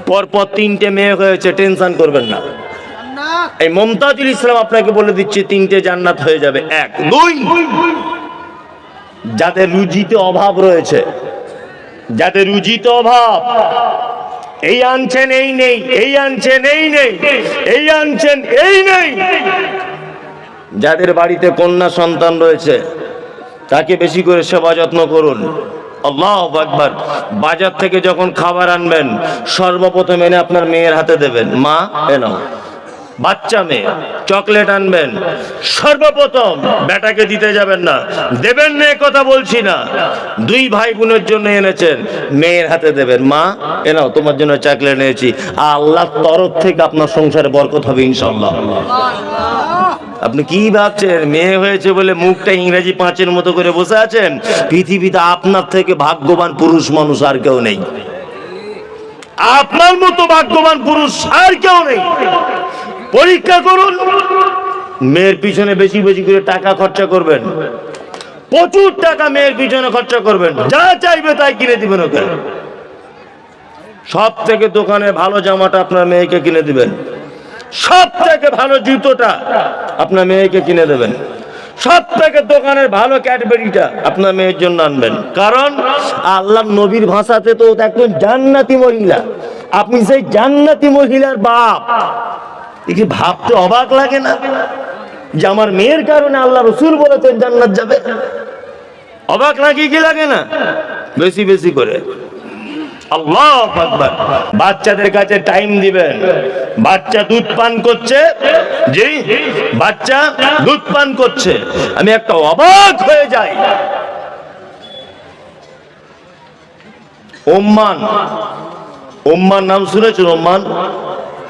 পরপর 3টে মেয়ে হয়েছে, টেনশন করবেন না। এই মমতাজুল ইসলাম আপনাকে বলে দিচ্ছে 3টে জান্নাত হয়ে যাবে। 1 2 যাদের রুজিতে অভাব রয়েছে, যাদের রুজিতে অভাব, এই আনছেন এই নেই, এই আনছেন এই নেই, এই আনছেন এই নেই, যাদের বাড়িতে কন্যা সন্তান রয়েছে তাকে বেশি করে সেবা যত্ন করুন। আল্লাহু আকবার। বাজার থেকে যখন খাবার আনবেন সর্বপ্রথম এনে আপনার মেয়ের হাতে দেবেন, মা এ নাও। বাচ্চা মেয়ে চকলেট আনবেন, সর্বপ্রথম বেটাকে দিতে যাবেন না, দেবেন না কথা বলছি না, 2 ভাই বোনের জন্য এনেছেন, মেয়ের হাতে দেবেন, মা এ নাও তোমার জন্য চকলেট এনেছি। আল্লাহর তরফ থেকে আপনার সংসারে বরকত হবে ইনশাআল্লাহ। আপনি কি ভাবছেন মেয়ে হয়েছে বলে মুখটা ইংরেজি 5-এর মতো করে বসে আছেন? পৃথিবীতে আপনার থেকে ভাগ্যবান পুরুষ মানুষ আর কেউ নেই, আপনার মতো ভাগ্যবান পুরুষ আর কেউ নেই। পরীক্ষা করুন, মেয়ের পিছনে বেশি বেশি করে টাকা খরচা করবেন, প্রচুর টাকা মেয়ের পিছনে খরচা করবেন, যা চাইবে তাই কিনে দিবেন ওকে। সব থেকে দোকানে ভালো জামাটা আপনার মেয়েকে কিনে দিবেন, সব থেকে ভালো জুতোটা আপনার মেয়েকে কিনে দেবেন, সব থেকে দোকানের ভালো ক্যাডবেরিটা আপনার মেয়ের জন্য আনবেন। কারণ আল্লাহর নবীর ভাষাতে তো একজন জান্নাতি মহিলা, আপনি সেই জান্নাতি মহিলার বাপ। দেখি ভাবতে অবাক লাগে না যে আমার মেয়ের কারণে আল্লাহ রসুল বলেছেন জান্নাত যাবে? অবাক লাগে কি লাগে না? বেশি বেশি করে আল্লাহু আকবার। বাচ্চাদের কাছে টাইম দিবেন। বাচ্চা দুধ পান করছে, জি বাচ্চা দুধ পান করছে, আমি একটা অবাক হয়ে যাই। ওম্মান, ওম্মান নাম শুনেছেন? ওম্মান,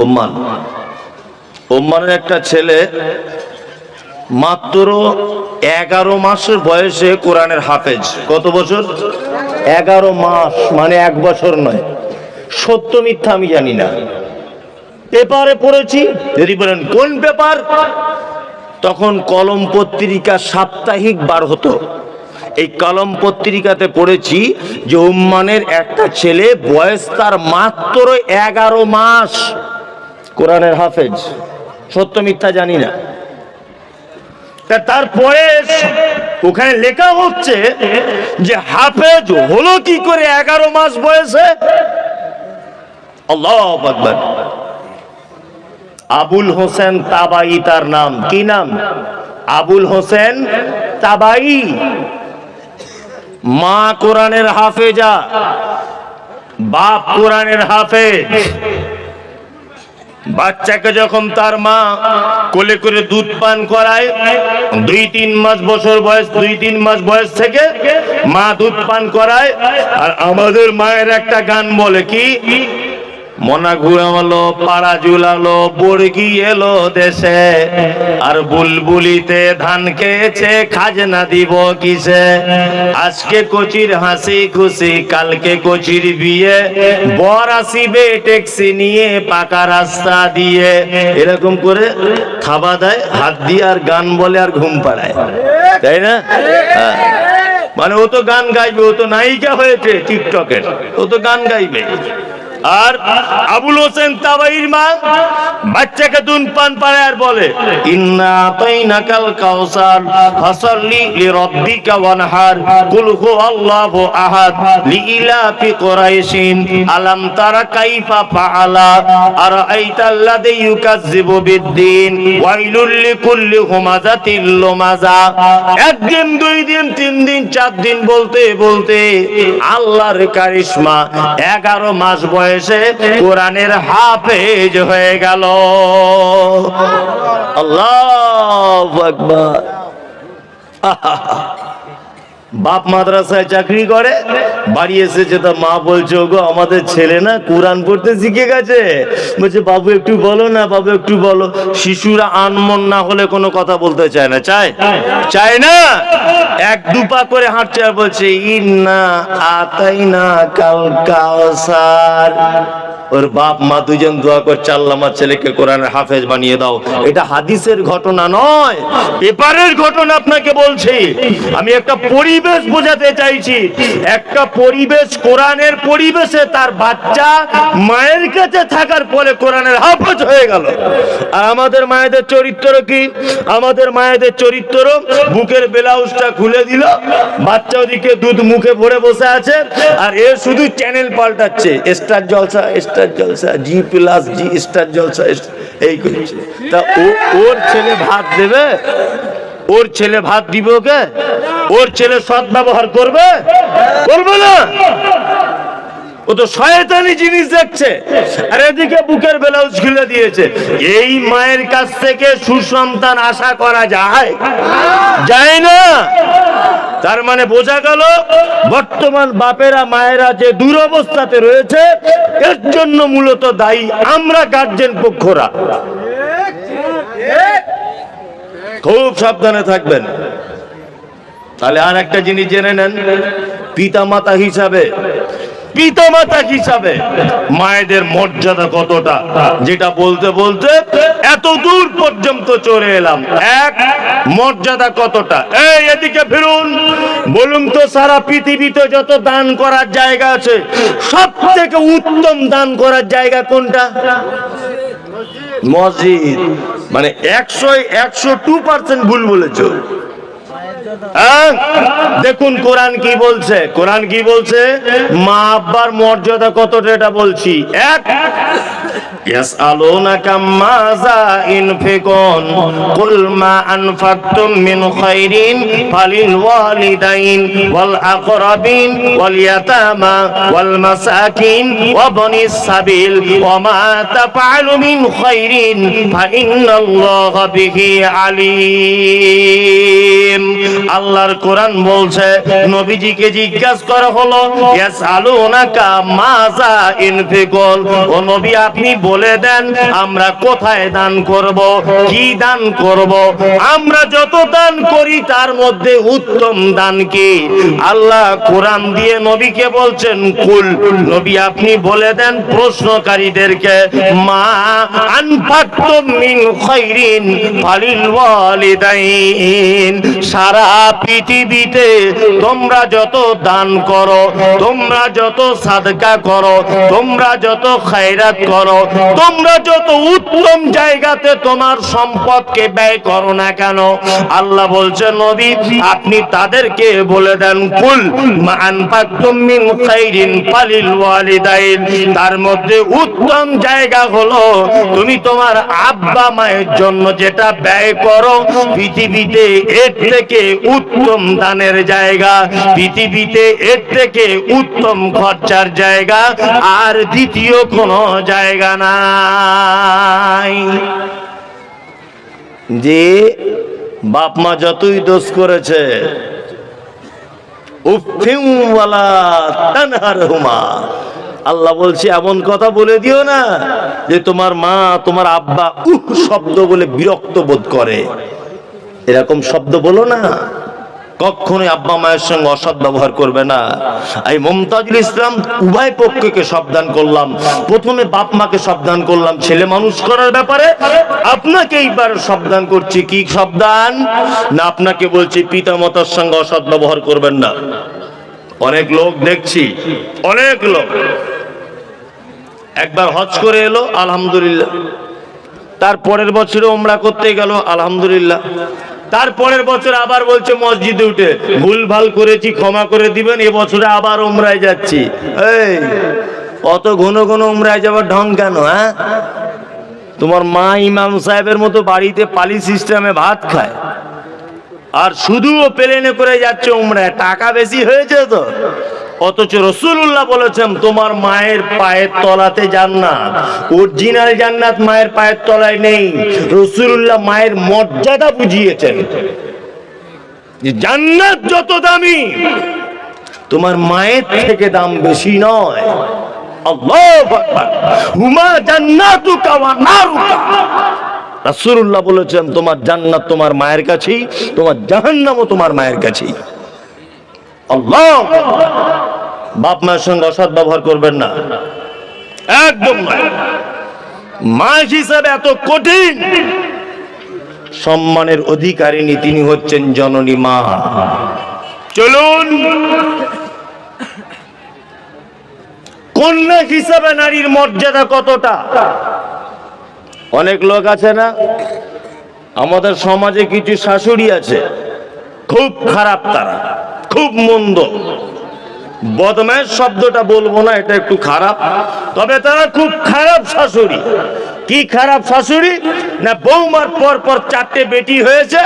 ওম্মান, ওম্মানের একটা ছেলে মাত্র 11 মাসের বয়সে কোরআনের হাফেজ। কত বছর? 11 মাস, মানে 1 বছর নয়। সত্য মিথ্যা আমি জানি না, পেপারে পড়েছি। যদি বলেন কোন পেপার, তখন কলম পত্রিকা সাপ্তাহিক বার হতো, এই কলম পত্রিকাতে পড়েছি যে ওম্মানের একটা ছেলে বয়স তার মাত্র 11 মাস, কোরআনের হাফেজ। সত্য মিথ্যা জানি না। তারপরে ওখানে লেখা হচ্ছে যে হাফেজ হলো কি করে 11 মাস বয়সে? আল্লাহু আকবার। আবুল হোসেন তাবাই তার নাম। কি নাম? আবুল হোসেন তাবাই। মা কোরআনের হাফেজা, বাপ কোরআনের হাফেজ। বাচ্চাকে যখন তার মা কোলে করে দুধ পান করায়, 2-3 মাস বছর বয়স, 2-3 মাস বয়স থেকে মা দুধ পান করায়। আর আমাদের মায়ের একটা গান বলে কি, মনা ঘুরালো পাড়া ঝুলালো বর্গি এলো দেশে, আর বুলবুলিতে ধান খেয়েছে খাজনা দিব কিসে। আজকে কচির হাসি খুশি, কালকে কচির বিয়ে, বর আসিবে ট্যাক্সি নিয়ে পাকা রাস্তা দিয়ে। এরকম করে থাবা দেয় হাত দিয়ে, আর গান বলে, আর ঘুম পাড়ায়, তাই না? মানে ও তো গান গাইবে, ও তো নায়িকা হয়েছে টিকটকের, ও তো গান গাইবে। আর আবুল হোসেন তাবাইর মা বাচ্চাকে দুধ পান পাড়ায় আর বলে, ইন্না আতাইনাকাল কাউসার ফাসাল্লি লিরাব্বিকা ওয়ানহার কুল হুয়াল্লাহু আহাদ লিইলাফি কুরাইশিন আলাম তারা কাইফা ফাআলা আরাআইতাল্লাযী ইউকাজ্জিবু বিদ্দিন ওয়াইলুল লিকুল্লি হুমাযাতিল লুমাযা। একদিন, 2 দিন, 3 দিন, 4 দিন বলতে বলতে আল্লাহর কারিশমা 11 মাস বয়সে কোরআনের হাফেজ হয়ে গেল। আল্লাহু আকবার। বাপ মাদ্রাসায় চাকরি করে, বাড়ি এসেছে, তা মা বলছে, ওগো আমাদের ছেলে না কোরআন পড়তে শিখে গেছে। বলছে বাবু একটু বলো না, বাবু একটু বলো। শিশুরা আনমন না হলে কোনো কথা বলতে চায় না, চায়? চায় না। 1-2 পা করে হাঁটছে আর বলছে ইন্না আতাইনা কাল কাউসার। ওর বাপ মা দুজন দোয়া করছে, আল্লাহ আমার ছেলেকে কোরআনের হাফেজ বানিয়ে দাও। এটা হাদিসের ঘটনা নয়, পেপারের ঘটনা আপনাকে বলছি। আমি একটা পরিবার পরিবেশ বোঝাতে চাইছি। একটা পরিবেশ, কোরআনের পরিবেশে তার বাচ্চা মায়ের কাছে থাকার পরে কোরআনের হাফেজ হয়ে গেল। আর আমাদের মায়েদের চরিত্র কি? আমাদের মায়েদের চরিত্র, বুকের ব্লাউজটা খুলে দিল, বাচ্চা ওদিকে দুধ মুখে ভরে বসে আছে, আর এ শুধু চ্যানেল পাল্টাচ্ছে, স্টার জলসা, স্টার জলসা, জি প্লাস, জি স্টার জলসা, এই করছে। তা ওর ছেলে ভাত দেবে? ওর ছেলে ভাত দিব ওকে? ওর ছেলে সৎ ব্যবহার করবে? করবে না। ও তো শয়তানি জিনিস দেখছে, আর এদিকে বুকের ব্লাউজ খুলে দিয়েছে। এই মায়ের কাছ থেকে সুসন্তান আশা করা যায়? যায় না। তার মানে বোঝা গেল বর্তমান বাপেরা মায়েরা যে দুরবস্থাতে রয়েছে, এর জন্য মূলত দায়ী আমরা গার্জেন পক্ষরা। খুব সাবধানে থাকবেন। তাহলে আর একটা জিনিস জেনে নেন, পিতামাতা হিসাবে মায়েদের মর্যাদা কতটা, যেটা বলতে বলতে এত দূর পর্যন্ত চলে এলাম। এক, মর্যাদা কতটা। এই এদিকে ফিরুন, বলুন তো সারা পৃথিবীতে যত দান করার জায়গা আছে, সব থেকে উত্তম দান করার জায়গা কোনটা? মসজিদ। মানে 102% ভুল বলেছো। দেখুন কোরআন কি বলছে। কোরআন কি বলছে? মা আব্বার মর্যাদা কতটা এটা বলছি। এক, ইয়াসআলুনাকা মাযা ইনফিকুন কুল মা আনফাকতুম মিন খাইরিন ফালিল ওয়ালিদাইন ওয়াল আকরাবিন ওয়াল ইয়াতামা ওয়াল মাসাকিন ওয়া বনিস সাবিল ওয়া মা তাফআলু মিন খাইরিন ফা ইন্নাল্লাহা বিহি আলিম। আল্লাহর কোরআন বলছে, নবীজিকে জিজ্ঞাসা করা হলো, ইয়াসআলুনাকা মাযা ইনফিকুন, ও নবী আপনি বলে দেন আমরা কোথায় দান করব, কি দান করব? আমরা যত দান করি তার মধ্যে উত্তম দান কি? আল্লাহ কোরআন দিয়ে নবীকে বলছেন, কুল, নবী আপনি বলে দেন প্রশ্নকারীদেরকে, মা আনফাকতুম মিন খাইরিন ফালিল ওয়ালিদাইন, সারা পৃথিবীতে তোমরা যত দান করো, তোমরা যত সাদকা করো, তোমরা যত খায়রাত করো, তোমরা যত উত্তম জায়গাতে তোমার সম্পদকে ব্যয় করো না কেন, আল্লাহ বলছেন নবী আপনি তাদেরকে বলে দেন, কুল মা আনফাকতুম মিন খাইরিন ফালিল ওয়ালিদাইন, তার মধ্যে উত্তম জায়গা হলো তুমি তোমার আব্বা মায়ের জন্য যেটা ব্যয় করো, পৃথিবীতে এর থেকে উত্তম দানের জায়গা, পৃথিবীতে এর থেকে উত্তম খরচার জায়গা আর দ্বিতীয় কোনো জায়গা নাই। যে বাপ মা যতই দোষ করেছে, উফিউ ওয়ালা তানহারহুমা, আল্লাহ বলছে এমন কথা বলে দিও না যে তোমার মা তোমার আব্বা শব্দ বলে বিরক্ত বোধ করে। এরকম শব্দ বলো না। কখনোই আব্বা মায়ের সঙ্গে অসৎ ব্যবহার করবে না। এই মুমতাজুল ইসলাম উভয় পক্ষকে সাবধান করলাম। প্রথমে বাপ মাকে সাবধান করলাম ছেলে মানুষ করার ব্যাপারে, আপনাকে এইবার সাবধান করছি। কি সাবধান? না আপনাকে বলছি পিতা মাতার সঙ্গে অসৎ ব্যবহার করবেন না। অনেক লোক দেখছি, অনেক লোক একবার হজ করে এলো আলহামদুলিল্লাহ, তার পরের বছরে উমরা করতে গেল আলহামদুলিল্লাহ, তারপরের বছর আবার বলছে মসজিদে উঠে ভুল ভাল করেছি ক্ষমা করে দিবেন, এবছরে আবার উমরায় যাচ্ছি। এই অত ঘন ঘন উমরায় যাবার ঢং কেন? হ্যাঁ, তোমার মা ইমাম সাহেবের মতো বাড়িতে পালি সিস্টেমে ভাত খায়, আর শুধু প্লেনে করে যাচ্ছে উমরায়, টাকা বেশি হয়েছে তো। অথচ রাসূলুল্লাহ বলেছেন তোমার মায়ের পায়ের তলাতে জান্নাত, অরিজিনাল জান্নাত মায়ের পায়ের তলায় নেই। রাসূলুল্লাহ মায়ের মর্যাদা বুঝিয়েছেন যে জান্নাত যত দামি তোমার মায়ের থেকে দাম বেশি নয়। আল্লাহু আকবার। হুমা জান্নাতুকা ওয়া নারুকা, রাসূলুল্লাহ বলেছেন তোমার জান্নাত তোমার মায়ের কাছেই, তোমার জাহান্নামও তোমার মায়ের কাছেই। আল্লাহ, বাপ মায়ের সঙ্গে অসৎ ব্যবহার করবেন না, একদম নয়। মা হিসাবে এত কঠিন সম্মানের অধিকারিণী তিনি হচ্ছেন জননী মা। চলুন কন্যা হিসাবে নারীর মর্যাদা কতটা। অনেক লোক আছে না, আমাদের সমাজে কিছু শাশুড়ি আছে খুব খারাপ, তারা খুব মন্দ, বদমাশ শব্দটা বলবো না, এটা একটু খারাপ, তবে তারা খুব খারাপ শাশুড়ি। কি খারাপ শাশুড়ি না, বৌমার পর পর 4টে বেটি হয়েছে,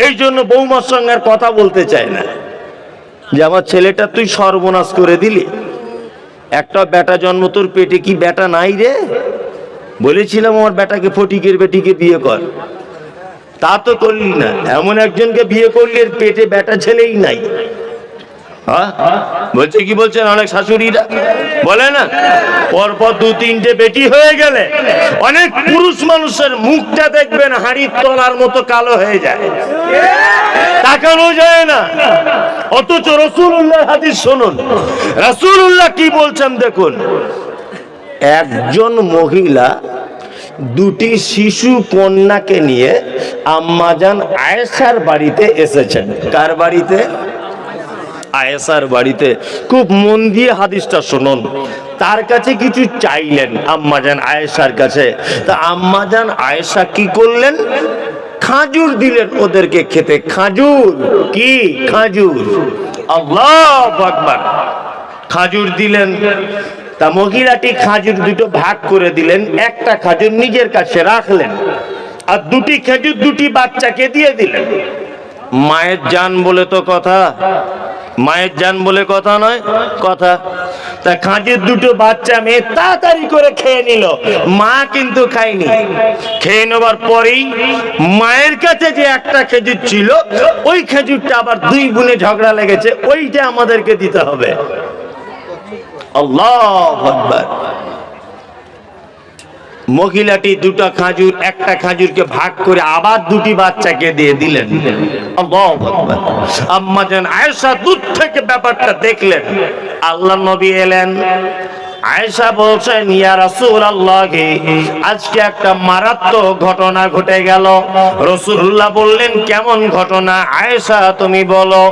এই জন্য বৌমার সঙ্গে আর কথা বলতে চায় না, যে আমার ছেলেটা তুই সর্বনাশ করে দিলি, একটা বেটা জন্ম তোর পেটে কি বেটা নাই রে, বলেছিলাম আমার বেটাকে ফটিকের বেটিকে বিয়ে কর, তা তো করলি না, এমন একজনকে বিয়ে করলি এর পেটে বেটা ছেলেই নাই। বলছে কি বলছেন অনেক শাশুড়িরা বলে না, পরপর 2-3টে বেটি হয়ে গেলে অনেক পুরুষ মানুষের মুখটা দেখবেন হাড়ির তলার মতো কালো হয়ে যায়, তাকানো যায় না। অথচ রাসূলুল্লাহ হাদিস শুনুন, রাসূলুল্লাহ কি বলছেন দেখুন, একজন মহিলা 2টি শিশু কন্যাকে নিয়ে আম্মাজান আয়েশার বাড়িতে এসেছেন। কার বাড়িতে? আয়েশার বাড়িতে। খুব মন দিয়ে হাদিসটা শুনুন। তার কাছে কিছু চাইলেন আম্মাজান আয়েশার কাছে, তা আম্মাজান আয়েশা কি করলেন, খাজুর দিলেন ওদেরকে খেতে। খাজুর কি? খাজুর। আল্লাহু আকবার। খাজুর দিলেন। তা মহিলাটি খাজুর 2টো ভাগ করে দিলেন, একটা খাজুর নিজের কাছে রাখলেন আর 2টি খেজুর 2টি বাচ্চাকে দিয়ে দিলেন। মায়ের জান বলে তো কথা, মায়ের জান বলে কথা নয়, কথা। তা খাজুর 2টো বাচ্চা মেয়ে তাড়াতাড়ি করে খেয়ে নিল, মা কিন্তু খায়নি। খেয়ে নেবার পরেই মায়ের কাছে যে একটা খেজুর ছিল, ওই খেজুরটা আবার 2 বোনে ঝগড়া লেগেছে, ওইটা আমাদেরকে দিতে হবে। আল্লাহু আকবার। মহিলাটি 2টা খাজুর, একটা খাজুরকে ভাগ করে আবার 2টি বাচ্চাকে দিয়ে দিলেন। আল্লাহু আকবার। আম্মাজান আয়েশা দূর থেকে ব্যাপারটা দেখলেন। আল্লাহর নবী এলেন। আয়েশা বলছেন, ইয়া রাসূলুল্লাহ, আজকে একটা মারাত্মক ঘটনা ঘটে গেল। রাসূলুল্লাহ বললেন, কেমন ঘটনা আয়েশা তুমি বলো।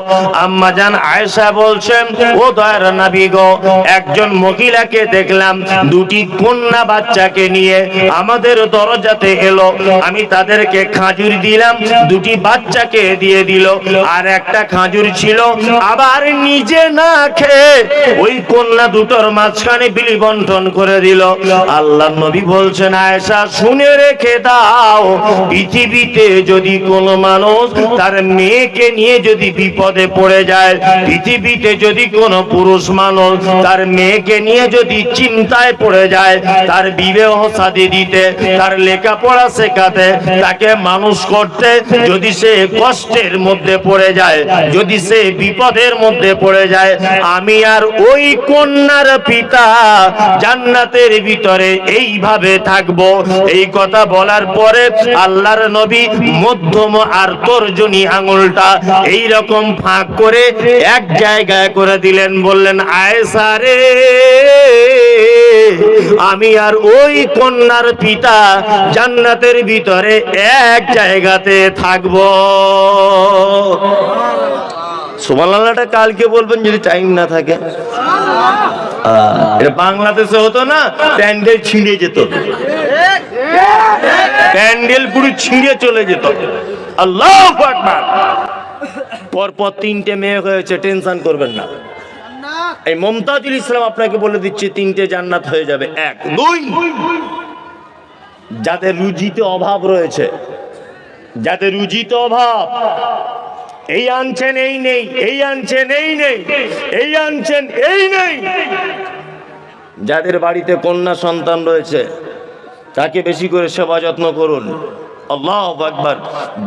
আম্মাজান আয়েশা বলছেন, ও দয়ার নবী গো, একজন মহিলাকে দেখলাম 2টি কন্যা বাচ্চাকে নিয়ে আমাদের দরজাতে এলো, আমি তাদেরকে খাজুর দিলাম, 2টি বাচ্চাকে দিয়ে দিল, আর একটা খাজুর ছিল, আবার নিজে না খেয়ে ওই কন্যা 2টোর মাঝখানে বিলি বন্টন করে দিল। আল্লাহর নবী বলছেন, আয়েশা শুনে রেখে দাও, পৃথিবীতে যদি কোনো মানুষ তার মেয়েকে নিয়ে যদি বিপদে পড়ে যায়, পৃথিবীতে যদি কোনো পুরুষ মানুষ তার মেয়েকে নিয়ে যদি চিন্তায় পড়ে যায়, তার বিবাহ শাদী দিতে, তার লেখাপড়া শেখাতে, তাকে মানুষ করতে যদি সে কষ্টের মধ্যে পড়ে যায়, যদি সে বিপদের মধ্যে পড়ে যায়, আমি আর ওই কন্যার পিতা জান্নাতের ভিতরে এইভাবে থাকবো। এই কথা বলার পরে আল্লাহর নবী মধ্যম আর তর্জনী আঙুলটা এই রকম ফাঁক করে এক জায়গায় করে দিলেন, বললেন, আয়েশা রে, আমি আর ওই কন্যার পিতা জান্নাতের ভিতরে এক জায়গাতে থাকবো। সুবহানাল্লাহটা কালকে বলবেন যদি টাইম না থাকে। এটা বাংলাদেশে হতো না, প্যান্ডেল ছিঁড়ে যেত, প্যান্ডেল পুরো ছিঁড়ে চলে যেত। আল্লাহু আকবার। পরপর 3টে মেয়ে হয়েছে, টেনশন করবেন না। এই মুমতাজুল ইসলাম আপনাকে বলে দিচ্ছে 3টে জান্নাত হয়ে যাবে। 1, 2, যাদের রুজিতে অভাব রয়েছে, যাদের রুজিতে অভাব, এই আনছেন এই নেই, এই আনছেন এই নেই, এই আনছেন এই নেই, যাদের বাড়িতে কন্যা সন্তান রয়েছে তাকে বেশি করে সেবা যত্ন করুন। আল্লাহু আকবার।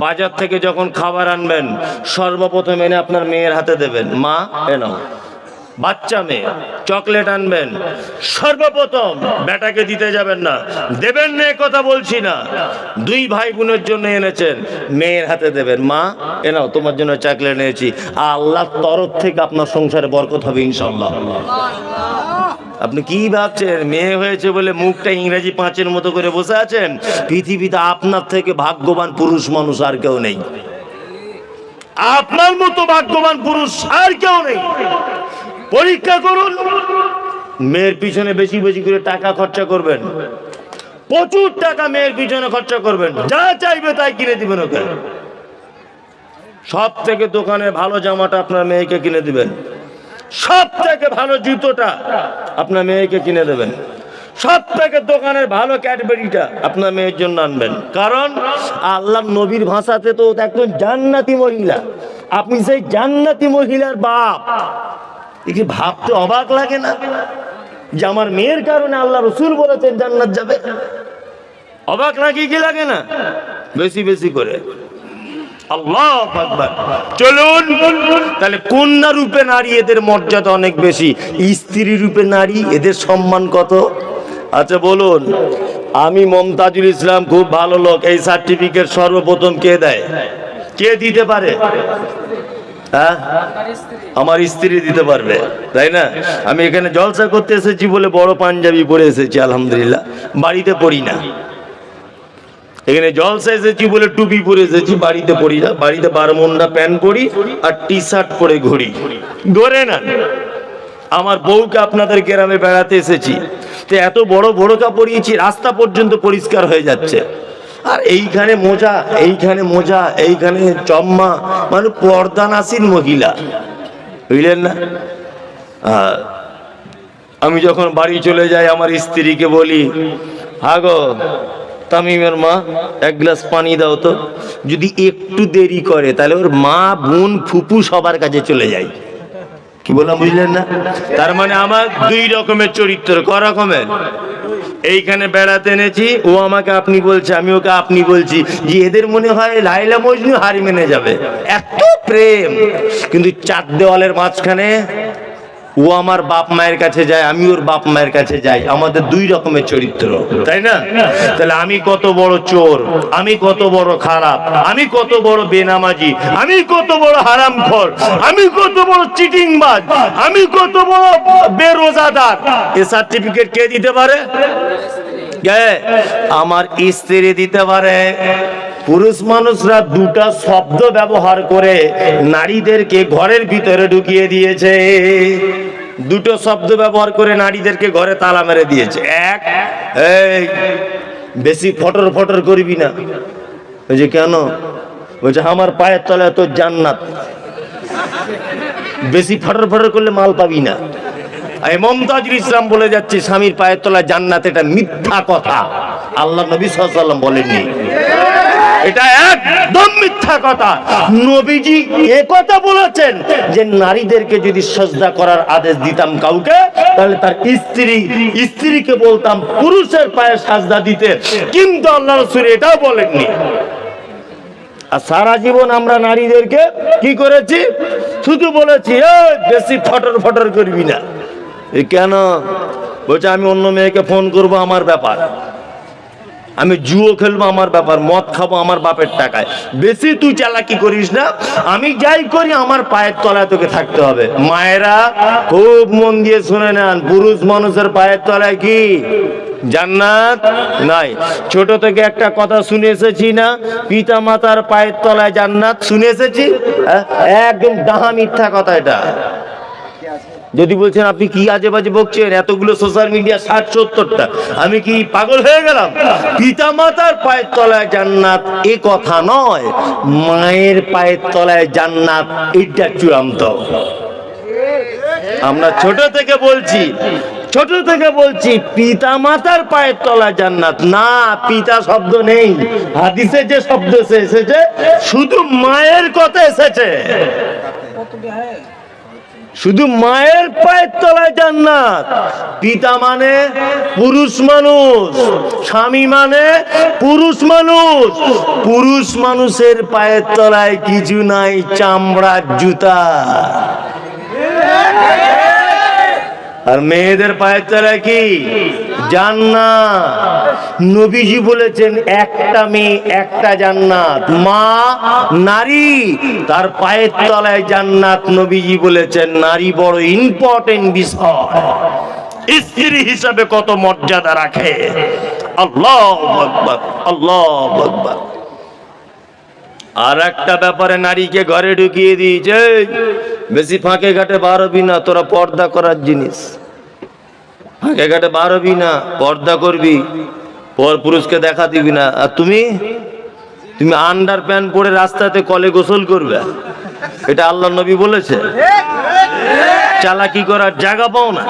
বাজার থেকে যখন খাবার আনবেন সর্বপ্রথম এনে আপনার মেয়ের হাতে দেবেন, মা এ নাও। বাচ্চা মেয়ে চকলেট আনবেন, সর্বপ্রথম বেটাকে দিতে যাবেন না, দেবেন না কথা বলছি না, 2 ভাই বোনের জন্য এনেছেন, মেয়ের হাতে দেবেন, মা এ নাও তোমার জন্য চকলেট এনেছি। আল্লাহর তরফ থেকে আপনার সংসারে বরকত হবে ইনশাআল্লাহ। আপনি কি ভাবছেন মেয়ে হয়েছে বলে মুখটা ইংরেজি 5-এর মতো করে বসে আছেন? পৃথিবীতে আপনার থেকে ভাগ্যবান পুরুষ মানুষ আর কেউ নেই, আপনার মতো ভাগ্যবান পুরুষ আর কেউ নেই। পরীক্ষা করুন, মেয়ের পিছনে বেশি বেশি করে টাকা খরচা করবেন, প্রচুর টাকা মেয়ের পিছনে খরচা করবেন, যা চাইবে তাই কিনে দিবেন ওকে। সব থেকে দোকানে ভালো জামাটা আপনার মেয়েকে কিনে দিবেন, সব থেকে ভালো জুতোটা আপনার মেয়েকে কিনে দেবেন, সব থেকে দোকানের ভালো ক্যাডবেরিটা আপনার মেয়ের জন্য আনবেন। কারণ আল্লাহ নবীর ভাষাতে তো একজন জান্নাতি মহিলা, আপনি সেই জান্নাতি মহিলার বাপ। একে ভাবতে অবাক লাগে না যে আমার মেয়ের কারণে আল্লাহ রসুল বলেছেন জান্নাত যাবে? অবাক লাগে কি লাগে না? বেশি বেশি করে আল্লাহু আকবার। চলুন তাহলে কন্যা রূপে নারী এদের মর্যাদা অনেক বেশি, স্ত্রী রূপে নারী এদের সম্মান কত? আচ্ছা বলুন, আমি মমতাজুল ইসলাম খুব ভালো লোক, এই সার্টিফিকেট সর্বপ্রথম কে দেয়? কে দিতে পারে? হ্যাঁ, আমার স্ত্রী দিতে পারবে, তাই না? আমি এখানে জলসা করতে এসেছি বলে বড় পাঞ্জাবি পরে এসেছি, আলহামদুলিল্লাহ। বাড়িতে পড়ি না, এখানে জলসা এসেছি বলে টুপি পরে এসেছি, বাড়িতে পড়ি না। বাড়িতে বারমুন্ডা প্যান্ট পরি আর টি শার্ট পরে ঘুরি। ঘরে না, আমার বউকে আপনাদের গ্রামে বেড়াতে এসেছি, তো এত বড় বোরকা পরিয়েছি, রাস্তা পর্যন্ত পরিষ্কার হয়ে যাচ্ছে। আর এইখানে মোজা, এইখানে মোজা, এইখানে চম্মা, মানে পর্দানাসীন মহিলা, বুঝলেন না? আমি যখন বাড়ি চলে যাই আমার স্ত্রীকে বলি, হাগো তামিমের মা এক গ্লাস পানি দাও তো। যদি একটু দেরি করে তাহলে ওর মা, বোন, ফুপু সবার কাছে চলে যায়। কি বললাম বুঝলেন না? তার মানে আমার দুই রকমের চরিত্র। ক রকমের? এইখানে বেড়াতে এনেছি, ও আমাকে আপনি বলছে, আমি ওকে আপনি বলছি, যে এদের মনে হয় লাইলা মজনু হারি মেনে যাবে, এত প্রেম। কিন্তু চার দেওয়ালের মাঝখানে ও আমার বাপ মায়ের কাছে যায়, আমি ওর বাপ মায়ের কাছে যাই। আমাদের দুই রকমের চরিত্র, তাই না? তাহলে আমি কত বড় চোর, আমি কত বড় খারাপ, আমি কত বড় বেনামাজি, আমি কত বড় হারামখোর, আমি কত বড় চিটিংবাজ, আমি কত বড় বেরোজাদার, এ সার্টিফিকেট কে দিতে পারে? আমার স্ত্রী দিতে পারে। পুরুষ মানুষরা দুটা শব্দ ব্যবহার করে নারীদেরকে ঘরের ভিতরে ঢুকিয়ে দিয়েছে। দুটো শব্দ ব্যবহার করে নারীদেরকে ঘরে তালা মেরে দিয়েছে। এক, এই বেশি ফটর ফটর করবি না। ওই যে কেন? বলছে আমার পায়ের তলায় তোর জান্নাত, বেশি ফটর ফটর করলে মাল পাবি না। মমতাজুল ইসলাম বলে যাচ্ছে স্বামীর পায়ের তলায় জান্নাত, এটা মিথ্যা কথা, আল্লাহ নবী সাল্লাল্লাহু আলাইহি ওয়াসাল্লাম বলেননি, এটা একদম মিথ্যা কথা। নবীজি একথা বলেছেন যে নারীদেরকে যদি সিজদা করার আদেশ দিতাম কাউকে, তাহলে তার স্ত্রীকে বলতাম পুরুষের পায়ে সিজদা দিতে, কিন্তু আল্লাহ রাসূল এটাও বলেননি। আর সারা জীবন আমরা নারীদেরকে কি করেছি? শুধু বলেছি বেশি ফটর ফটর করবি না। কেন? বলছে আমি অন্য মেয়েকে ফোন করব, আমার ব্যাপার, আমি জুয়ো খেলবো, আমার ব্যাপার, মদ খাবো আমার বাপের টাকায়, বেশি তুই চালাকি করিস না, আমি যাই করি আমার পায়ের তলায় তোকে থাকতে হবে। মায়েরা খুব মন দিয়ে শুনে নেন, পুরুষ মানুষের পায়ের তলায় কি জান্নাত নাই? ছোট থেকে একটা কথা শুনে এসেছি না, পিতা মাতার পায়ের তলায় জান্নাত, শুনে এসেছি? একদম ডাহা মিথ্যা কথা এটা। যদি বলছেন আপনি কি আজে বাজে বকছেন, এতগুলো সোশ্যাল মিডিয়া 60-70টা, আমি কি পাগল হয়ে গেলাম? পিতা মাতার পায়ের তলায় জান্নাত এ কথা নয়, মায়ের পায়ের তলায় জান্নাত, এটা চূড়ান্ত। আমরা ছোট থেকে বলছি পিতা মাতার পায়ের তলায় জান্নাত না, পিতা শব্দ নেই। হাদিসে যে শব্দ এসেছে শুধু মায়ের কথা এসেছে, শুধু মায়ের পায়ের তলায় জান্নাত। পিতা মানে পুরুষ মানুষ, স্বামী মানে পুরুষ মানুষ। পুরুষ মানুষের পায়ের তলায় কিছু নাই, চামড়ার জুতা। আর মেয়েদের পায়ের তলায় কি? জান্নাত। নবীজি বলেছেন একটা মেয়ে একটা জান্নাত, মা নারী তার পায়ের তলায় জান্নাত। নবীজি বলেছেন নারী বড় ইম্পর্টেন্ট বিষয়, স্ত্রী হিসাবে কত মর্যাদা রাখে। আল্লাহু আকবার, আল্লাহু আকবার। আর একটা ব্যাপারে নারীকে ঘরে ঢুকিয়ে দিয়েছে, বেশি ফাঁকে ঘাটে বার হবি না, তোরা পর্দা করার জিনিস, ফাঁকে ঘাটে বার হবি না, পর্দা করবি, পর পুরুষকে দেখা দিবি না। আর তুমি আন্ডার প্যান্ট পরে রাস্তাতে কলে গোসল করবে, এটা আল্লাহ নবী বলেছে? চালাকি করার জায়গা পাও না।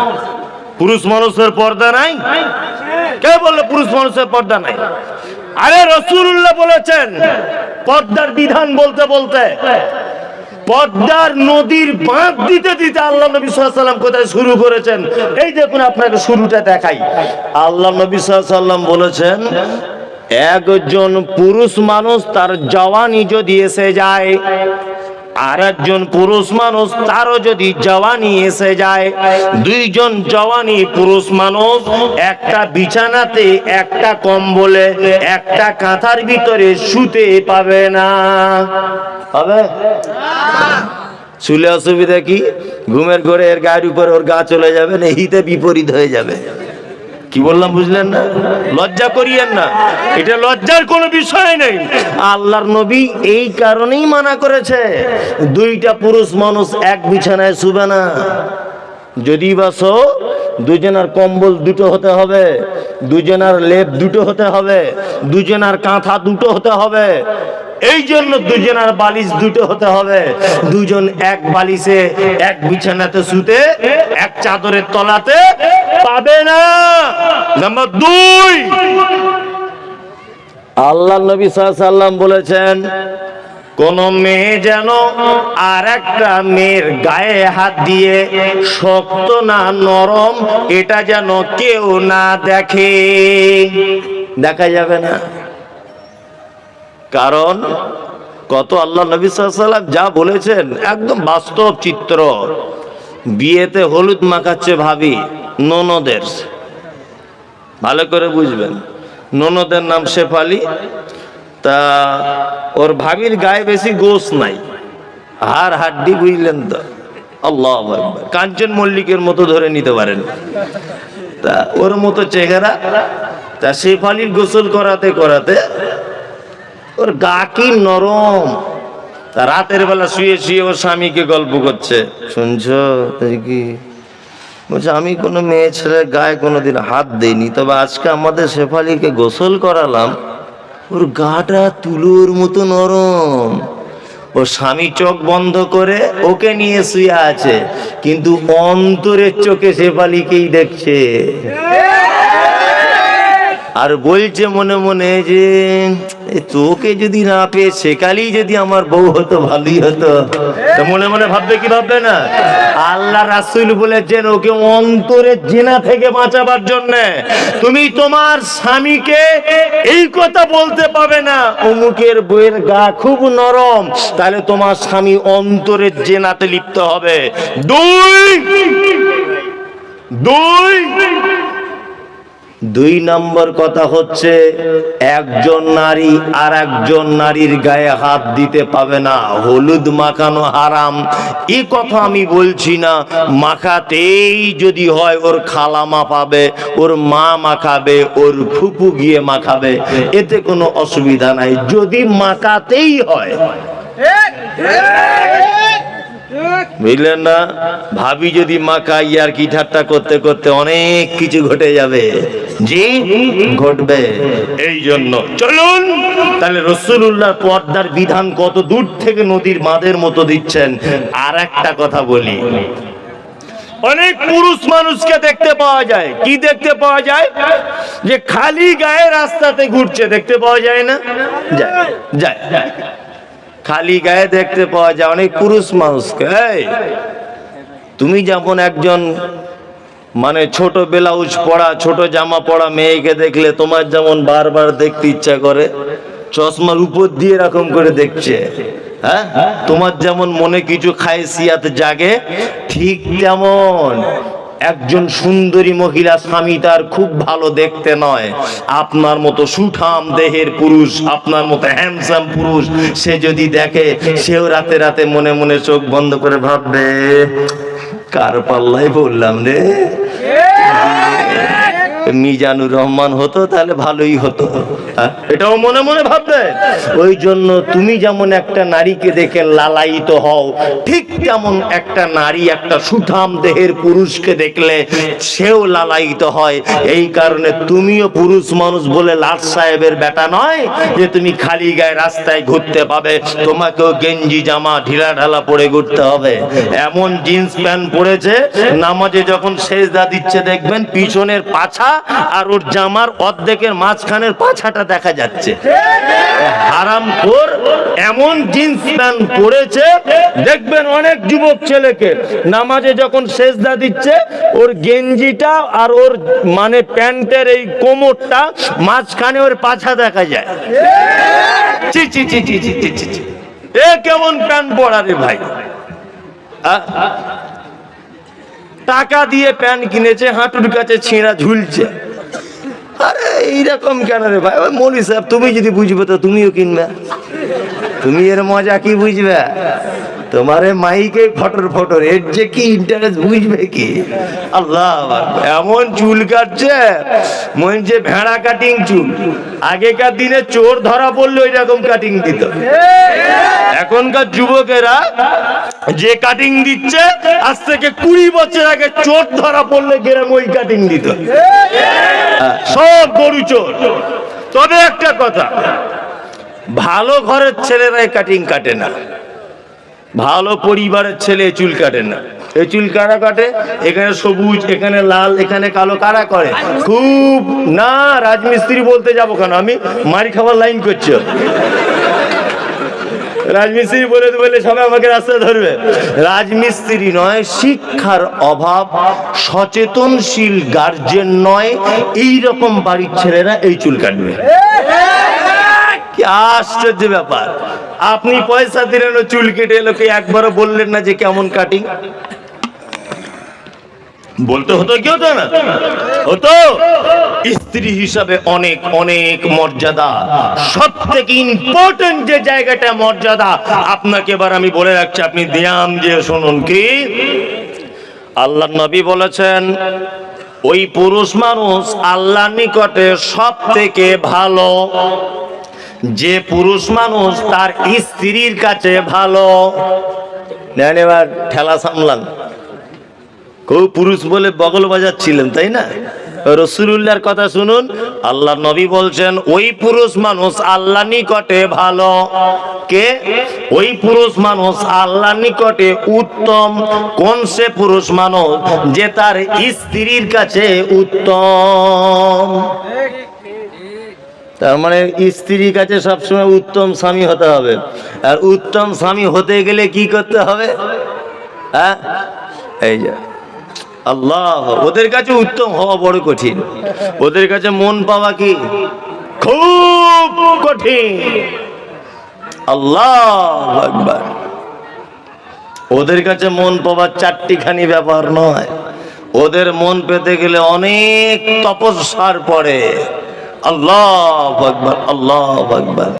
পুরুষ মানুষের পর্দা নাই? কে বললো পুরুষ মানুষের পর্দা নাই? আরে রাসূলুল্লাহ বলেছেন, পর্দার বিধান বলতে বলতে পর্দার নদীর বাঁধ দিতে দিতে আল্লাহ নবী সাল্লাল্লাহু আলাইহি ওয়াসাল্লাম কোথায় শুরু করেছেন, এই দেখুন আপনাকে শুরুটা দেখাই। আল্লাহ নবী সাল্লাল্লাহু আলাইহি ওয়াসাল্লাম বলেছেন, একজন পুরুষ মানুষ তার জওয়ানি যদি এসে যায়, আর একজন পুরুষ মানুষ তারও যদি জওয়ানি এসে যায়, দুইজন জওয়ানি পুরুষ মানুষ একটা বিছানাতে, একটা কম্বলে, একটা কাঁথার ভিতরে শুতে পাবে না। পাবে? শুলে অসুবিধা কি? ঘুমের ঘরে এর গায়ের উপরে ওর গা চলে যাবে না, হিতে বিপরীত হয়ে যাবে। কি বললাম বুঝলেন না? লজ্জা করিয়েন না, এটা লজ্জার কোনো বিষয় নেই। আল্লাহর নবী এই কারণেই মানা করেছে, দুইটা পুরুষ মানুষ এক বিছানায় শুবে না। যদি বাসো, দুজনের কম্বল দুটো হতে হবে, দুজনের লেপ দুটো হতে হবে, দুজনের কাঁথা দুটো হতে হবে, এই জন্য দুজনের বালিশ দুটো হতে হবে। দুজন এক বালিশে এক বিছানাতে শুতে এক চাদরের তলাতে পাবে না। নাম্বার 2, আল্লাহ নবী সাল্লাল্লাহু আলাইহি ওয়াসাল্লাম বলেছেন, কোন মেয়ে যেন আর একটা মেয়ের গায়ে হাত দিয়ে, শক্ত না নরম, এটা যেন কেউ না দেখে। দেখা যাবে না, কারণ কত আল্লাহ নবী সাল্লাল্লাহু আলাইহি ওয়াসাল্লাম যা বলেছেন একদম বাস্তব চিত্র। বিয়েতে হলুদ মাখাচ্ছে ভাবি ননদের, ভালো করে বুঝবেন, ননদের নাম শেফালি। তা ওর ভাবির গায়ে বেশি গোশ নাই, হাড় হাড্ডি, বুঝলেন তো? আল্লাহু আকবার, কাঞ্চন মল্লিকের মতো ধরে নিতে পারেন। তা ওর মতো চেহারা। তা শেফালির গোসল করাতে করাতে ওর গা কি নরম। তা রাতের বেলা শুয়ে শুয়ে ওর স্বামীকে গল্প করছে, শুনছো কি বলছে, আমি কোনো মেয়ে ছেলের গায়ে কোনোদিন হাত দেইনি, তবে আজকে আমাদের শেফালিকে গোসল করালাম, ওর গাটা তুলোর মতো নরম। ওর স্বামী চোখ বন্ধ করে ওকে নিয়ে শুয়ে আছে, কিন্তু অন্তরের চোখে শেফালিকেই দেখছে। আর বলছে মনে মনে যে তোকে যদি না পেয়ে সেকালই যদি আমার বউ হতো ভালোই হতো। তো মনে মনে ভাববে কি ভাববে না? আল্লাহ রাসূল বলেছেন, ওকে অন্তরের জিনা থেকে বাঁচাবার জন্য তুমি তোমার স্বামীকে এই কথা বলতে পাবে না, অমুকের বউয়ের গা খুব নরম, তাহলে তোমার স্বামী অন্তরের জিনাতে লিপ্ত হবে। 2 নম্বর কথা হচ্ছে, একজন নারী আর একজন নারীর গায়ে হাত দিতে পাবে না। হলুদ মাখানো হারাম, এই কথা আমি বলছি না। মাখাতেই যদি হয়, ওর খালা মাখাবে, ওর মা মাখাবে, ওর ফুপু গিয়ে মাখাবে, এতে কোনো অসুবিধা নাই, যদি মাখাতেই হয়। বুঝলেন না? ভাবি যদি মাখাই আর কি ঠাট্টা করতে করতে অনেক কিছু ঘটে যাবে। জি ঘটবে। এই জন্য চলুন তাহলে রাসূলুল্লাহ পর্দার বিধান কত দূর থেকে নদীর বাঁধের মতো দিচ্ছেন। আর একটা কথা বলি, অনেক পুরুষ মানুষকে দেখতে পাওয়া যায়, কি দেখতে পাওয়া যায়, যে খালি গায়ে রাস্তাতে ঘুরছে, দেখতে পাওয়া যায় না? যায়, খালি গায়ে দেখতে পাওয়া যায় অনেক পুরুষ মানুষকে। তুমি যেমন একজন মানে ছোট ব্লাউজ পরা, ছোট জামা পরা মেয়েকে দেখলে তোমার যেমন বারবার দেখতে ইচ্ছা করে, চশমার উপর দিয়ে এরকম করে দেখছে, হ্যাঁ, তোমার যেমন মনে কিছু খায়সিয়াত জাগে, ঠিক তেমন একজন সুন্দরী মহিলা স্বামী তার খুব ভালো দেখতে নয়, আপনার মতো সুঠাম দেহের পুরুষ, আপনার মতো হ্যান্ডসাম পুরুষ সে যদি দেখে, সেও রাতে রাতে মনে মনে চোখ বন্ধ করে ভাববে, কার পাল্লায় বললাম রে, মিজানুর রহমান হতো তাহলে ভালোই হতো। এটাও মনে মনে ভাববে। ওই জন্য তুমি যেমন একটা নারীকে দেখে লালায়িত হও, ঠিক তেমন একটা নারী একটা সুঠাম দেহের পুরুষকে দেখলে সেও লালায়িত হয়। এই কারণে তুমিও পুরুষ মানুষ বলে লাট সাহেবের বেটা নয় যে তুমি খালি গায়ে রাস্তায় ঘুরতে পাবে, তোমাকেও গেঞ্জি জামা ঢিলা ঢালা পরে ঘুরতে হবে। এমন জিন্স প্যান্ট পরেছে, নামাজে যখন সেজদা দিচ্ছে দেখবেন পিছনের পাছা আর ওর জামার অর্ধেকের মাঝখানের পাছাটা দেখা যাচ্ছে। হারামখোর এমন জিন্স প্যান্ট পরেছে, দেখবেন অনেক যুবক ছেলেকে নামাজে যখন সেজদা দিচ্ছে ওর গেঞ্জিটা আর ওর মানে প্যান্টের এই কোমরটা মাঝখানে ওর পাছা দেখা যায়। চি চি চি চি চি চি চি, এ কেমন প্যান্ট পরা রে ভাই? টাকা দিয়ে প্যান্ট কিনেছে, হাঁটুর কাছে ছিঁড়া ঝুলছে। আরে এইরকম কেন রে ভাই? ওই মৌলী সাহেব, তুমি যদি বুঝবে তো তুমিও কিনবে। তুমি এর মজা কি বুঝবে? তোমারে মাইকে ফটর ফটর, এর যে কি ইন্টারেস্ট বুঝবে কি? আল্লাহ, এমন চুল কাটছে মনে যে ভেড়া কাটিং চুল। আগেকার দিনে চোর ধরা পড়লে ওই রকম কাটিং দিত। এখনকার যুবকেরা যে কাটিং দিচ্ছে, আজ থেকে 20 বছর আগে চোর ধরা পড়লে গ্রামে ওই কাটিং দিত। সব গরু চোর। তবে একটা কথা, ভালো ঘরের ছেলেরা কাটিং কাটে না, ভালো পরিবারের ছেলে চুল কাটে না। এই চুল কারা কাটে? এখানে সবুজ, এখানে লাল, এখানে কালো। কারা করে? খুব না, রাজমিস্ত্রি বলতে যাবো কেন, আমি মারি খাবার লাইন করছি। রাজমিস্ত্রি বলে বলে সবাই আমাকে রাস্তায় ধরবে। রাজমিস্ত্রি নয়, শিক্ষার অভাব, সচেতনশীল গার্জেন নয়, এই রকম বাড়ির ছেলেরা এই চুল কাটবে। কি আশ্চর্য ব্যাপার! আপনি পয়সা দিলেন, চুল কেটে এলো, কে একবারও বললেন না যে কেমন কাটিং? বলতে হতো, কি হতো না? হতো। স্ত্রী হিসাবে অনেক অনেক মর্যাদা, সব থেকে ইম্পর্টেন্ট যে জায়গাটা মর্যাদা, আপনাকে এবার আমি বলে রাখছি, আপনি ধ্যান দিয়ে শুনুন। কি আল্লাহ নবী বলেছেন, ওই পুরুষ মানুষ আল্লাহর নিকটে সব থেকে ভালো যে পুরুষ মানুষ তার স্ত্রীর কাছে ভালো। নেন এবার ঠেলা সামলান। কেউ পুরুষ বলে বগল বাজাচ্ছিলেন, তাই না? রাসূলুল্লাহর কথা শুনুন। আল্লাহ নবী বলছেন, ওই পুরুষ মানুষ আল্লাহ নিকটে ভালো। কে? ওই পুরুষ মানুষ আল্লাহ নিকটে উত্তম। কোন সে পুরুষ মানুষ? যে তার স্ত্রীর কাছে উত্তম। তার মানে স্ত্রীর কাছে সবসময় উত্তম স্বামী হতে হবে। আর উত্তম স্বামী হতে গেলে কি করতে হবে? হ্যাঁ, এই যে আল্লাহ, ওদের কাছে উত্তম হওয়া বড় কঠিন। ওদের কাছে মন পাওয়া কি খুব কঠিন। আল্লাহু আকবার। ওদের কাছে মন পাওয়া চারটিখানি ব্যাপার নয়। ওদের মন পেতে গেলে অনেক তপস্যার পরে। আল্লাহু আকবার, আল্লাহু আকবার।